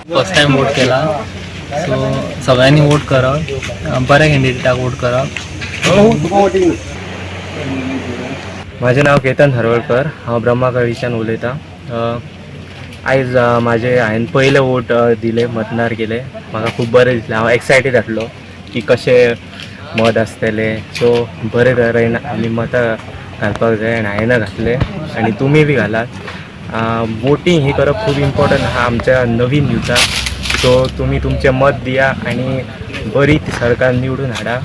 First time vote केला, so सगळ्यांनी vote करा, बऱ्या कॅन्डिडेटाक वोट करा. माझे नाव केतन हरवळकर, हांव ब्रह्माकळीच्यान उलयतां. आयज हांवें पयलें वोट दिलें, मतदार केलें. म्हाका खूब बरें दिसलें. हांव एक्सायटेड आसलो की कशें मत आसतलें. सो बरें तरेन आमी मतां घालपाक जाय आनी हांवें घातलें आनी तुमी बी घालात. वोटींग ही करप खूब इम्पॉर्टंट आहा आमच्या नवीन युथाक. सो तुमी तुमचें मत दिया आनी बरी सरकार निवडून हाडा.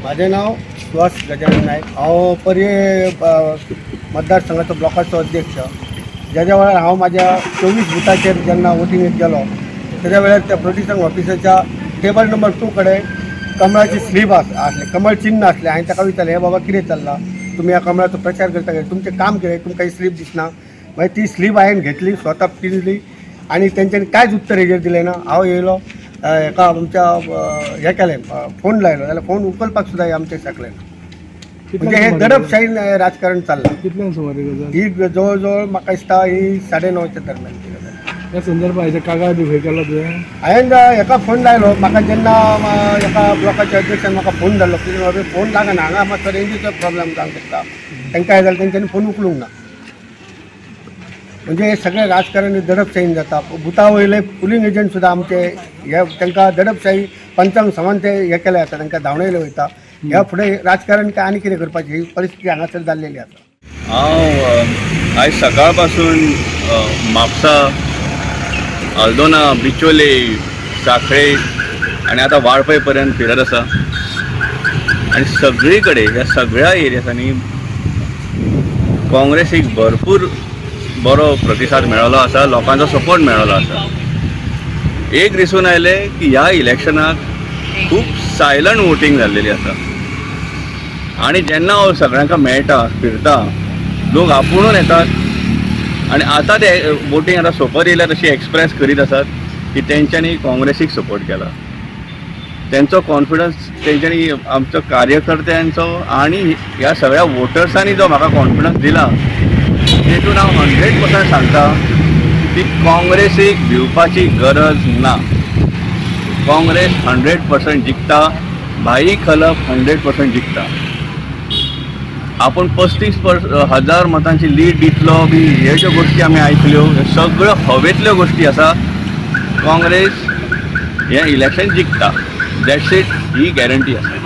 माझे नाव सुहास गजानन नायक. हांव पर्ये मतदारसंघाचो ब्लॉकाचो अध्यक्ष. ज्या वेळार हांव माझ्या 24 बुथाचेर जेन्ना वोटिंगेक गेलो त्याच्या वेळार त्या प्रोटेक्शन ऑफिसाच्या टेबल नंबर 2 कडेन कमळाची स्लीप आसले, कमळ चिन्ह आसले. हांवें ताका विचारलें, हे बाबा कितें चल्लां, तुमी ह्या कमळाचो प्रचार करता काय, तुमचें काम कितें, तुमकां ही स्लीप दिसना. मागीर ती स्लीप हांवें घेतली, स्वता पिंजली आनी तेंच्यांनी कांयच उत्तर हेजेर दिलें ना. हांव येयलो एका आमच्या हे केलें, फोन लायलो जाल्यार फोन उखलपाक सुद्दां आमचे शकले ना. म्हणजे हे दडपशाहीन राजकारण चाललां. कितल्यांक सुमार ही जवळ जवळ म्हाका दिसता ही 9:30च्या दरम्यान केली. या संदर्भात हेच्या कागाळ बी खंय केलो तुवें? हांवें हेका फोन लायलो. म्हाका जेन्ना एका ब्लॉकाच्या अध्यक्षान म्हाका फोन धाडलो की फोन लागना, हांगा मातसो रेंजीचो प्रॉब्लेम जावंक शकता. तांकां हें जालें, तेंच्यांनी फोन उखलूंक ना. म्हणजे हे सगळें राजकारण दडपशाहीन जाता. बुथा वयले पुलींग एजंट सुद्दां आमचे हे तांकां दडपशाही पंचांग समान ते हे केले आसा, तांकां धांवणयले वयता. ह्या फुडें राजकारण काय आनी कितें करपाचें ही परिस्थिती हांगासर जाल्लेली आसा. हांव आयज सकाळ पासून म्हापसा, आल्दोना, बिचोले, सांखळे आनी आतां वाळपय पर्यंत फिरत आसा. आनी सगळी कडेन ह्या सगळ्या एरियासांनी काँग्रेसीक भरपूर बरो प्रतिसाद मेळ्ळो आसा, लोकांचो सपोर्ट मेळ्ळो आसा. एक दिसून आयलें की ह्या इलेक्शनाक खूब सायलंट वोटींग जाल्लेली आसा. आनी जेन्ना हांव सगळ्यांक मेळटा, फिरता, लोक आपुणून येतात आनी आतां ते वोटींग आतां सोंपत येयल्या तशी एक्सप्रेस करीत आसात की तेंच्यांनी काँग्रेसीक सपोर्ट केला. तेंचो कॉन्फिडन्स तेंच्यांनी, आमचो कार्यकर्त्यांचो आनी ह्या सगळ्या वोटर्सांनी जो म्हाका कॉन्फिडन्स दिला तेतून हांव 100% सांगता की काँग्रेसीक भिवपाची गरज ना. काँग्रेस 100% जिखता. भाई खलप 100% जिखता. आपण 35,000 मतांची लीड दितलो बी हे ज्यो गोष्टी आमी आयकल्यो ह्यो सगळ्यो हवेंतल्यो गोष्टी आसा. काँग्रेस हें इलेक्शन जिखता. That's it. ही गॅरंटी आसा.